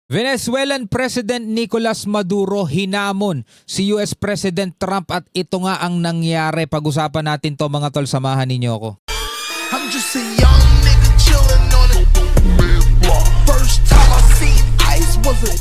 Venezuelan President Nicolas Maduro hinamon si US President Trump at ito nga ang nangyari. Pag-usapan natin to mga tol, samahan ninyo ako. I'm just a young nigga chillin' on it. First time I seen ice was a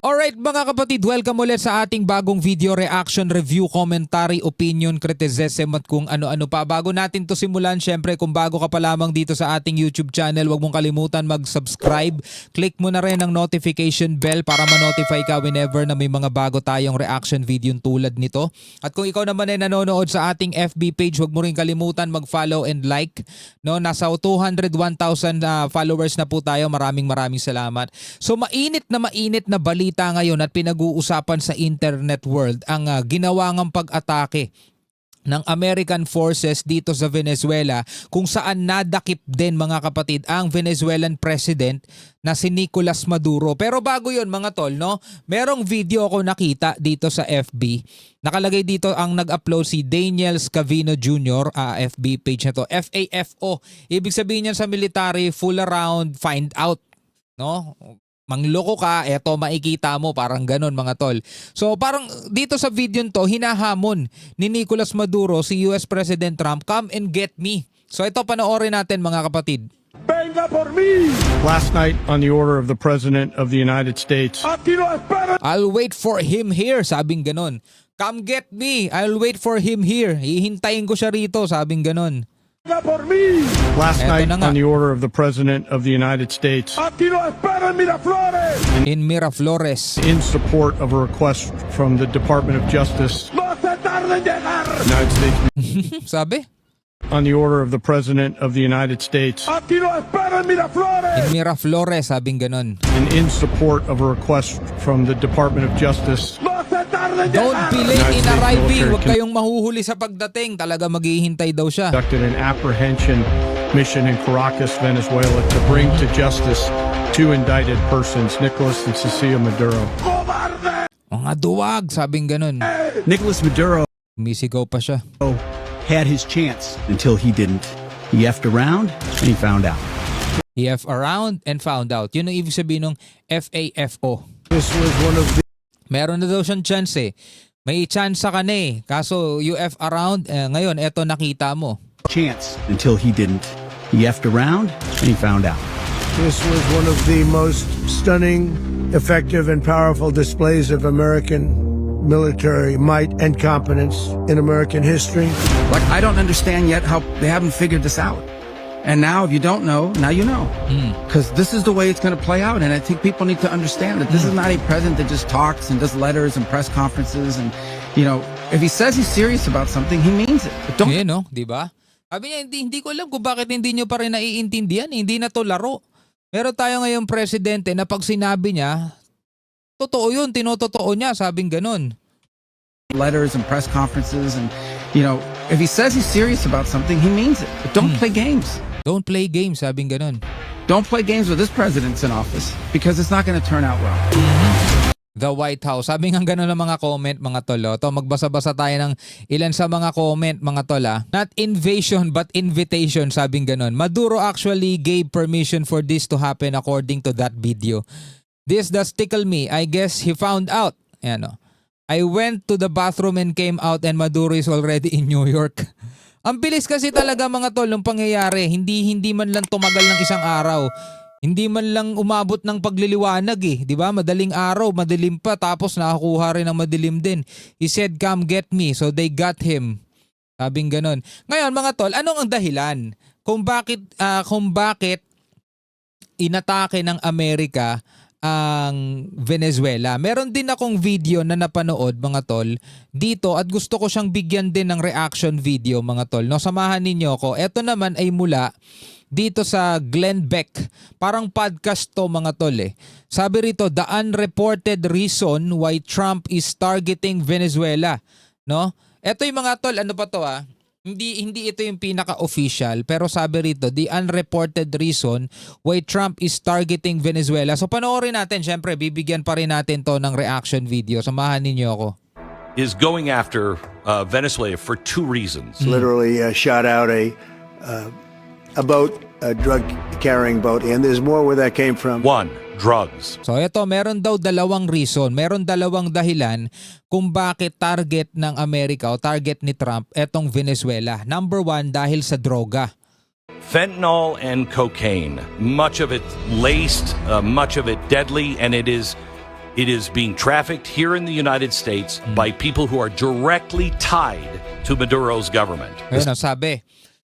Alright mga kapatid, welcome ulit sa ating bagong video reaction, review, commentary, opinion, criticism at kung ano-ano pa. Bago natin to simulan, syempre kung bago ka pa lamang dito sa ating YouTube channel, huwag mong kalimutan mag-subscribe. Click mo na rin ang notification bell para ma-notify ka whenever na may mga bago tayong reaction video tulad nito. At kung ikaw naman ay nanonood sa ating FB page, huwag mo rin kalimutan mag-follow and like. No, nasa 201,000 followers na po tayo. Maraming salamat. So mainit na balita ngayon at pinag-uusapan sa internet world ang ginawa ngang pag-atake ng American forces dito sa Venezuela, kung saan nadakip din mga kapatid ang Venezuelan president na si Nicolas Maduro. Pero bago yon mga tol, no, merong video ako nakita dito sa FB. Nakalagay dito ang nag-upload si Daniel Scavino Jr. FB page na to, FAFO. Ibig sabihin niyan sa military, fool around, find out, no? Mangloko ka, eto makikita mo, parang ganun mga tol. So parang dito sa video to, hinahamon ni Nicolas Maduro si US President Trump, come and get me. So ito panoorin natin mga kapatid. Venga por mí. Last night, on the order of the President of the United States, Aquí lo espera. I'll wait for him here, sabing ganun. Come get me, I'll wait for him here. Hihintayin ko siya rito, sabing ganun. Venga por mí. last Eto night, na nga. on the order of the President of the United States, Aquí lo espera en Miraflores. In Miraflores. in support of a request from the Department of Justice, No se tarde en llegar. United States, Sabi? on the order of the President of the United States, Aquí lo espera en Miraflores. In Miraflores, sabing ganun. and in support of a request from the Department of Justice, No se tarde en Don't llegar. be late in arriving. Huwag Military kayong mahuhuli sa pagdating. Talaga maghihintay daw siya. conducted an apprehension mission in Caracas, Venezuela, to bring to justice two indicted persons, Nicolas and Cecilia Maduro. Cobarde. Mga duwag, sabing ganun. Nicolas Maduro Misigaw pa siya. had his chance until he didn't. He effed around and he found out. He F around and found out. Yun ang ibig sabihin ng FAFO. This was one of the Meron na daw siyang chance eh. May chance ka na eh. Kaso you F around, ngayon eto nakita mo. Chance until he didn't. He effed around and he found out. This was one of the most stunning, effective, and powerful displays of American military might and competence in American history. Like, I don't understand yet how they haven't figured this out. And now, if you don't know, now you know. Because this is the way it's going to play out. And I think people need to understand that this is not a president that just talks and does letters and press conferences. And, you know, if he says he's serious about something, he means it. But don't Ngayon no, di ba? Sabi niya, hindi ko alam kung bakit hindi nyo pa rin naiintindihan. Hindi na to laro. Meron tayo ngayong presidente na pag sinabi niya, totoo yun, tinototoo niya, sabing ganun. letters and press conferences. And, you know, if he says he's serious about something, he means it. But don't play games. Don't play games, sabing ganun. Don't play games with this president's in office because it's not going to turn out well. The White House. Sabi nga ganun ng mga comment mga tolo. To magbasa-basa tayo ng ilan sa mga comment mga tola. Not invasion but invitation, sabing ganun. Maduro actually gave permission for this to happen according to that video. This does tickle me. I guess he found out. Ayan o. I went to the bathroom and came out and Maduro is already in New York. Ang bilis kasi talaga mga tol ng pangyayari. Hindi man lang tumagal ng isang araw. Hindi man lang umabot ng pagliliwanag eh. Di ba? Madaling araw, madilim pa. Tapos nakakuha rin ng madilim din. He said, come get me. So they got him. Sabing ganun. Ngayon mga tol, anong ang dahilan? Kung bakit inatake ng Amerika ang Venezuela. Meron din akong video na napanood mga tol dito at gusto ko siyang bigyan din ng reaction video mga tol. No, samahan ninyo ko. Ito naman ay mula dito sa Glenn Beck. Parang podcast to mga tol eh. Sabi rito, the unreported reason why Trump is targeting Venezuela. No? Ito yung mga tol, ano pa to ah? Hindi ito yung pinaka-official pero sabi rito, the unreported reason why Trump is targeting Venezuela. So panoorin natin, syempre bibigyan pa rin natin to ng reaction video. Samahan ninyo ako. Is going after Venezuela for two reasons. Literally shot out a a drug-carrying boat, and there's more where that came from. One, drugs. So ito, meron daw dalawang reason, meron dalawang dahilan kung bakit target ng Amerika o target ni Trump etong Venezuela. Number one, dahil sa droga. Fentanyl and cocaine. Much of it laced, much of it deadly, and it is being trafficked here in the United States by people who are directly tied to Maduro's government. Ayun ang sabi.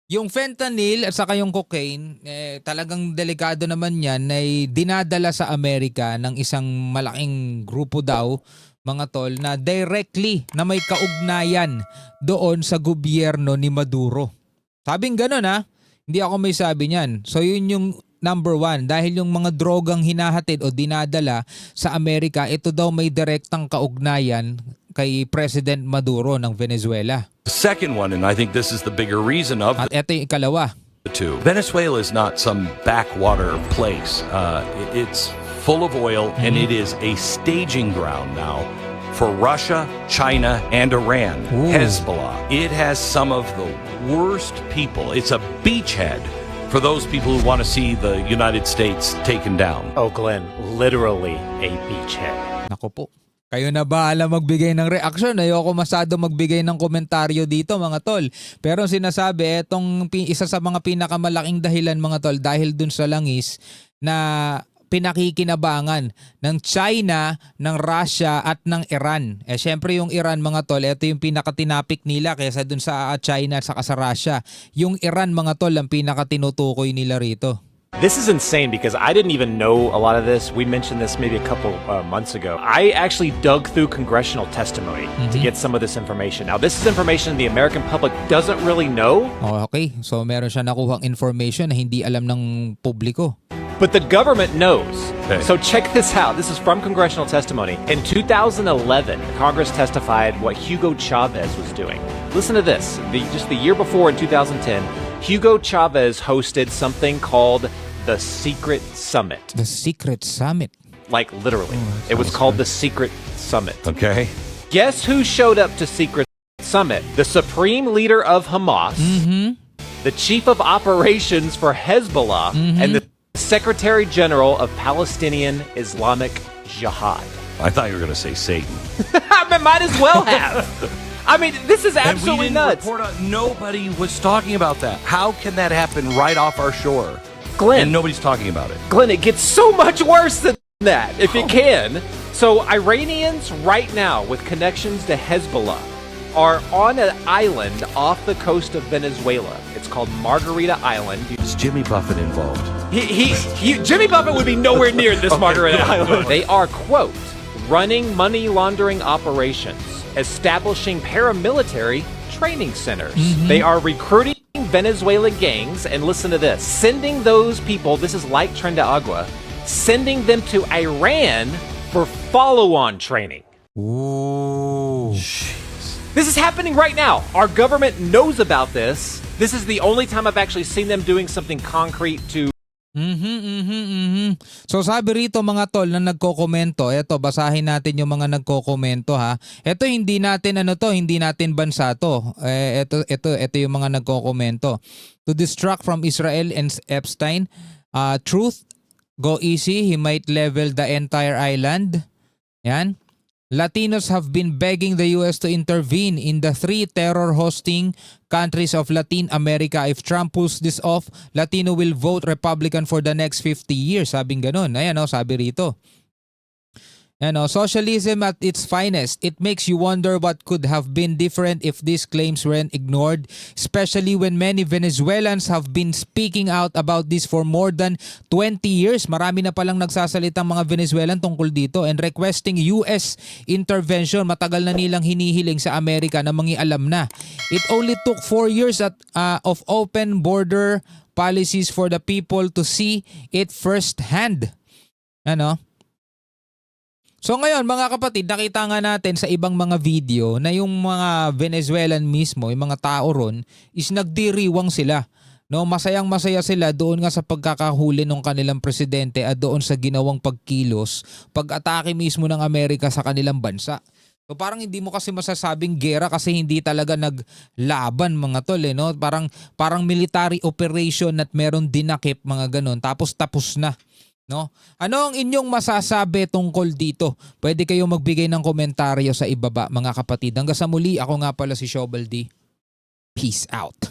Yung fentanyl at saka yung cocaine, talagang delikado naman yan ay dinadala sa Amerika ng isang malaking grupo daw, mga tol, na directly na may kaugnayan doon sa gobyerno ni Maduro. Sabing ganun ha, hindi ako may sabi niyan. So yun yung number one, dahil yung mga drogang hinahatid o dinadala sa Amerika, ito daw may direktang kaugnayan kay President Maduro ng Venezuela. The second one, and I think this is the bigger reason of At ito yung ikalawa. the two, Venezuela is not some backwater place. It's full of oil, and it is a staging ground now for Russia, China, and Iran. Ooh. Hezbollah. It has some of the worst people. It's a beachhead for those people who want to see the United States taken down. Oh, Glenn, literally a beachhead. Nako po. Kayo na bahala magbigay ng reaksyon. Ayoko masyado magbigay ng komentaryo dito, mga tol. Pero sinasabi, itong isa sa mga pinakamalaking dahilan, mga tol, dahil dun sa langis na pinakikinabangan ng China, ng Russia at ng Iran. Syempre yung Iran, mga tol, ito yung pinakatinapik nila kaysa dun sa China at saka sa Russia. Yung Iran, mga tol, ang pinakatinutukoy nila rito. This is insane because I didn't even know a lot of this. We mentioned this maybe a couple months ago. I actually dug through congressional testimony to get some of this information. Now, this is information the American public doesn't really know. Okay, so meron siya nakuhang information na hindi alam ng publiko. But the government knows. Okay. So check this out. This is from congressional testimony. In 2011, Congress testified what Hugo Chavez was doing. Listen to this. Just the year before, in 2010, Hugo Chavez hosted something called the Secret Summit. The Secret Summit. Like literally. It was called the Secret Summit. Okay. Guess who showed up to Secret Summit? The supreme leader of Hamas, the chief of operations for Hezbollah, and the Secretary General of Palestinian Islamic Jihad. I thought you were going to say Satan. I might as well have. I mean, this is And we absolutely didn't nuts. report on, nobody was talking about that. How can that happen right off our shore? Glenn, And nobody's talking about it. Glenn, it gets so much worse than that, if it can. So, Iranians right now with connections to Hezbollah are on an island off the coast of Venezuela. It's called Margarita Island. Is Jimmy Buffett involved? Jimmy Buffett would be nowhere near this Margarita good, Island. They are, quote, running money laundering operations, establishing paramilitary training centers. They are recruiting Venezuelan gangs, and listen to this, sending those people, this is like Tren de Agua, sending them to Iran for follow-on training. Ooh. This is happening right now. Our government knows about this. This is the only time I've actually seen them doing something concrete to So sabi rito, mga tol, na nagko-komento, eto basahin natin yung mga nagko-komento ha. Ito hindi natin hindi natin bansa to. Ito yung mga nagko-komento. To distract from Israel and Epstein, truth, go easy, he might level the entire island. Yan. Latinos have been begging the US to intervene in the 3 terror-hosting countries of Latin America. If Trump pulls this off, Latino will vote Republican for the next 50 years. Sabing ganun. Ayan sabi rito. Socialism at its finest. It makes you wonder what could have been different if these claims weren't ignored, especially when many Venezuelans have been speaking out about this for more than 20 years. Marami na palang nagsasalitang mga Venezuelan tungkol dito and requesting US intervention. Matagal na nilang hinihiling sa Amerika na mangialam na. It only took 4 years of open border policies for the people to see it firsthand. So ngayon, mga kapatid, nakita nga natin sa ibang mga video na yung mga Venezuelan mismo, yung mga tao ron, is nagdiriwang sila. Masayang-masaya sila doon nga sa pagkakahuli ng kanilang presidente at doon sa ginawang pagkilos, pag-atake mismo ng Amerika sa kanilang bansa. So parang hindi mo kasi masasabing gera kasi hindi talaga naglaban mga tol no? Parang military operation at meron dinakip mga ganun tapos tapos na. No? Ano ang inyong masasabi tungkol dito? Pwede kayong magbigay ng komentaryo sa ibaba mga kapatid. Hanggang sa muli, ako nga pala si Shobal D. Peace out.